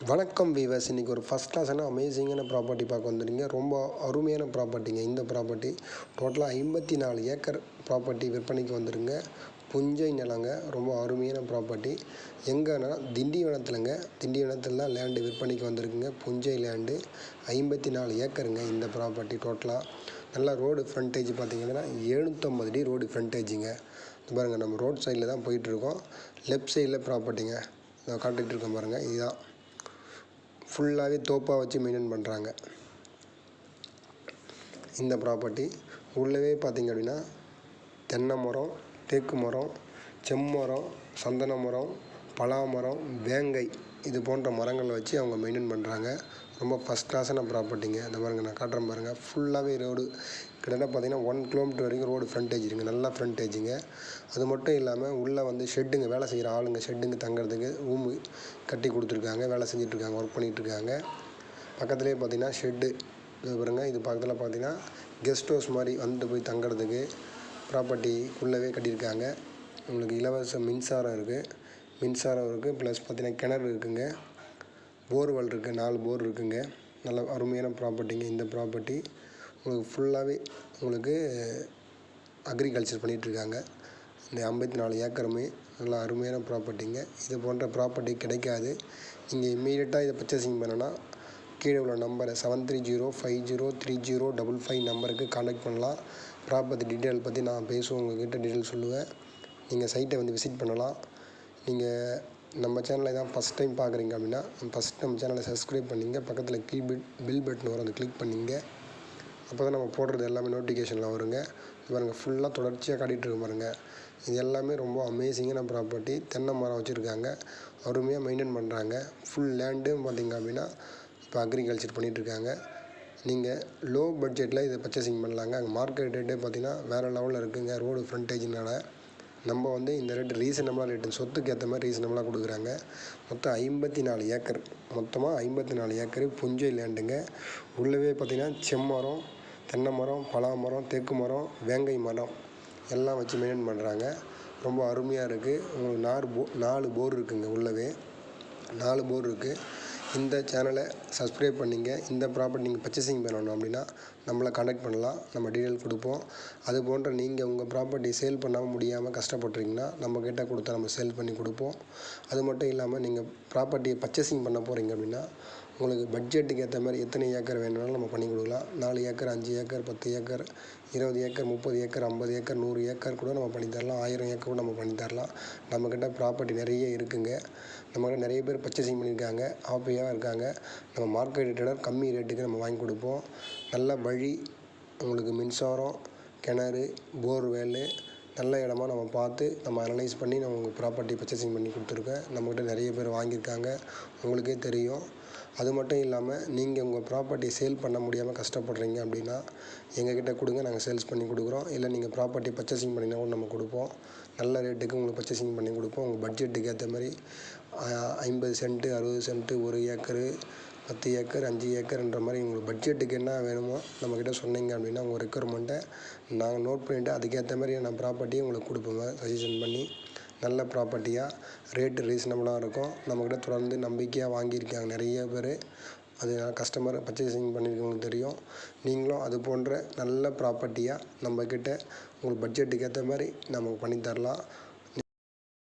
வணக்கம் வீவர்ஸ். இன்றைக்கி ஒரு ஃபஸ்ட் கிளாஸான அமேசிங்கான ப்ராப்பர்ட்டி பார்க்க வந்துடுங்க. ரொம்ப அருமையான ப்ராப்பர்ட்டிங்க. இந்த ப்ராப்பர்ட்டி டோட்டலாக 54 ஏக்கர் ப்ராப்பர்ட்டி விற்பனைக்கு வந்துடுங்க. புஞ்சை நிலங்க. ரொம்ப அருமையான ப்ராப்பர்ட்டி. எங்கன்னா திண்டிவனத்துலங்க. திண்டிவனத்தில் தான் லேண்டு விற்பனைக்கு வந்திருக்குங்க. புஞ்சை லேண்டு 54 ஏக்கருங்க. இந்த ப்ராப்பர்ட்டி டோட்டலாக நல்லா ரோடு ஃப்ரண்டேஜ் பார்த்திங்கன்னா 750 அடி ரோடு ஃப்ரண்டேஜுங்க. பாருங்கள், நம்ம ரோட் சைடில் தான் போயிட்டுருக்கோம். லெஃப்ட் சைடில் ப்ராப்பர்ட்டிங்க. நான் காட்டிகிட்டு இருக்கேன் பாருங்கள். இதுதான் ஃபுல்லாகவே தோப்பாக வச்சு மெயின்டைன் பண்ணுறாங்க. இந்த ப்ராப்பர்ட்டி உள்ளவே பார்த்திங்க அப்படின்னா தென்னை மரம், தேக்கு மரம், செம்மரம், சந்தன மரம், பலா மரம், வேங்கை இது போன்ற மரங்களை வச்சு அவங்க மெயின்டைன் பண்ணுறாங்க. ரொம்ப ஃபஸ்ட் கிளாஸான ப்ராப்பர்ட்டிங்க. இந்த பாருங்கள், நான் காட்டுறேன் பாருங்கள். ஃபுல்லாகவே ரோடு கிட்டத்தட்ட பார்த்திங்கன்னா 1 கிலோமீட்டர் வரைக்கும் ரோடு ஃப்ரண்டேஜ் இருக்குங்க. நல்லா ஃப்ரண்டேஜுங்க. அது மட்டும் இல்லாமல் உள்ளே வந்து ஷெட்டுங்க, வேலை செய்கிற ஆளுங்க ஷெட்டுங்க தங்குறதுக்கு ரூமு கட்டி கொடுத்துருக்காங்க. வேலை செஞ்சிட்ருக்காங்க, ஒர்க் பண்ணிகிட்ருக்காங்க. பக்கத்துலேயே பார்த்திங்கன்னா ஷெட்டு இது பாருங்கள். இது பக்கத்தில் பார்த்திங்கன்னா கெஸ்ட் ஹவுஸ் மாதிரி வந்து போய் தங்குறதுக்கு ப்ராப்பர்ட்டி உள்ளவே கட்டியிருக்காங்க. உங்களுக்கு இலவச மின்சாரம் இருக்குது. ப்ளஸ் பார்த்திங்கன்னா கிணறு இருக்குங்க. போர்வெல் இருக்குது. 4 போர் இருக்குங்க. நல்ல அருமையான ப்ராப்பர்ட்டிங்க. இந்த ப்ராப்பர்ட்டி உங்களுக்கு ஃபுல்லாகவே உங்களுக்கு அக்ரிகல்ச்சர் பண்ணிகிட்ருக்காங்க. இந்த 54 ஏக்கருமே நல்லா அருமையான ப்ராப்பர்ட்டிங்க. இது போன்ற ப்ராப்பர்ட்டி கிடைக்காது. நீங்கள் இம்மீடியட்டாக இதை பர்ச்சேசிங் பண்ணனா கீழே உள்ள நம்பரை 7305030555 நம்பருக்கு கான்டாக்ட் பண்ணலாம். ப்ராப்பர்ட்டி டீட்டெயில் பற்றி நான் பேசுவேன், உங்கள்கிட்ட டீட்டெயில் சொல்லுவேன். நீங்கள் சைட்டை வந்து விசிட் பண்ணலாம். நீங்கள் நம்ம சேனலை தான் ஃபஸ்ட் டைம் பார்க்குறீங்க அப்படின்னா ஃபஸ்ட் நம்ம சேனலை சப்ஸ்கிரைப் பண்ணிங்க. பக்கத்தில் பில் பட்டன் வரும், அதை கிளிக் பண்ணிங்க. அப்போ தான் நம்ம போடுறது எல்லாமே நோட்டிஃபிகேஷனில் வருங்க. பாருங்கள், ஃபுல்லாக தொடர்ச்சியாக காட்டிகிட்ருக்கு பாருங்கள். இது எல்லாமே ரொம்ப அமேசிங்கான ப்ராப்பர்ட்டி. தென்னை மரம் வச்சுருக்காங்க, அருமையாக மெயின்டைன் பண்ணுறாங்க. ஃபுல் லேண்டும் பார்த்திங்க அப்படின்னா இப்போ அக்ரிகல்ச்சர் பண்ணிகிட்ருக்காங்க. நீங்கள் லோ பட்ஜெட்டில் இதை பர்ச்சேசிங் பண்ணலாங்க. அங்கே மார்க்கெட் ரேட்டே பார்த்திங்கன்னா வேறு லெவலில் இருக்குதுங்க. ரோடு ஃப்ரண்டேஜினால் நம்ம வந்து இந்த ரேட்டு ரீசனபிளாக ரேட்டு, சொத்துக்கு ஏற்ற மாதிரி ரீசனபிளாக கொடுக்குறாங்க. மொத்தம் 54 ஏக்கர். மொத்தமாக 54 ஏக்கரு புஞ்சை லேண்டுங்க. உள்ளவே பார்த்திங்கன்னா செம்மரம், தென்னை மரம், பலா மரம், தேக்கு மரம், வேங்கை மரம் எல்லாம் வச்சு மெயின்டைன் பண்ணுறாங்க. ரொம்ப அருமையாக இருக்குது. உங்களுக்கு 4 போர் இருக்குங்க. உள்ளவே 4 போர் இருக்குது. இந்த சேனலை சப்ஸ்கிரைப் பண்ணிங்க. இந்த ப்ராப்பர்ட்டி நீங்கள் பர்ச்சேசிங் பண்ணணும் அப்படின்னா நம்மளை கான்டாக்ட் பண்ணலாம். நம்ம டீட்டெயில் கொடுப்போம். அது போன்ற நீங்கள் உங்கள் ப்ராப்பர்ட்டி சேல் பண்ணாமல் முடியாமல் கஷ்டப்பட்றீங்கன்னா நம்மக்கிட்ட கொடுத்தா நம்ம சேல் பண்ணி கொடுப்போம். அது மட்டும் இல்லாமல் நீங்கள் ப்ராப்பர்ட்டியை பர்ச்சேசிங் பண்ண போகிறீங்க அப்படின்னா உங்களுக்கு பட்ஜெட்டுக்கு ஏற்ற மாதிரி எத்தனை ஏக்கர் வேணும்னாலும் நம்ம பண்ணி கொடுக்கலாம். 4 acre, 5 acre, 10 acre, 20 acre, 30 acre, 50 acre, 100 acre கூட நம்ம பண்ணித்தரலாம். 1000 ஏக்கர் கூட நம்ம பண்ணித்தரலாம். நம்மக்கிட்ட ப்ராப்பர்ட்டி நிறைய இருக்குங்க. நம்மக்கிட்ட நிறைய பேர் பர்ச்சேசிங் பண்ணியிருக்காங்க, ஹாப்பியாக இருக்காங்க. நம்ம மார்க்கெட் ரேட்டோட கம்மி ரேட்டுக்கு நம்ம வாங்கி கொடுப்போம். நல்ல வழி, உங்களுக்கு மின்சாரம், கிணறு, போர்வெல்லு நல்ல இடமா நம்ம பார்த்து நம்ம அனலைஸ் பண்ணி நம்ம உங்கள் ப்ராப்பர்ட்டி பர்ச்சேசிங் பண்ணி கொடுத்துருக்கேன். நம்மக்கிட்ட நிறைய பேர் வாங்கியிருக்காங்க, உங்களுக்கே தெரியும். அது மட்டும் இல்லாமல் நீங்கள் உங்கள் ப்ராப்பர்ட்டி சேல் பண்ண முடியாமல் கஷ்டப்படுறீங்க அப்படின்னா எங்ககிட்ட கொடுங்க, நாங்கள் சேல்ஸ் பண்ணி கொடுக்குறோம். இல்லை நீங்கள் ப்ராப்பர்ட்டி பர்ச்சேசிங் பண்ணினா கூட நம்ம கொடுப்போம். நல்ல ரேட்டுக்கு உங்களுக்கு பர்ச்சேசிங் பண்ணி கொடுப்போம். உங்கள் பட்ஜெட்டுக்கு ஏற்ற மாதிரி 50 சென்ட்டு, 60 சென்ட்டு, 1 ஏக்கரு, 10 ஏக்கர், 5 ஏக்கர்ன்ற மாதிரி உங்களுக்கு பட்ஜெட்டுக்கு என்ன வேணுமோ நம்மக்கிட்ட சொன்னீங்க அப்படின்னா உங்கள் ரெக்குயர்மெண்ட்டை நாங்கள் நோட் பண்ணிவிட்டு அதுக்கேற்ற மாதிரி நான் ப்ராப்பர்ட்டியை உங்களுக்கு கொடுப்போங்க. சஜஷன் பண்ணி நல்ல ப்ராப்பர்ட்டியாக ரேட்டு ரீசனபுளாக இருக்கும். நம்மக்கிட்ட தொடர்ந்து நம்பிக்கையாக வாங்கியிருக்காங்க நிறைய பேர். அது கஸ்டமர் பர்ச்சேசிங் பண்ணியிருக்கவங்களுக்கு தெரியும். நீங்களும் அது போன்ற நல்ல ப்ராப்பர்ட்டியாக நம்மக்கிட்ட உங்களுக்கு பட்ஜெட்டுக்கு ஏற்ற மாதிரி நமக்கு பண்ணித்தரலாம்.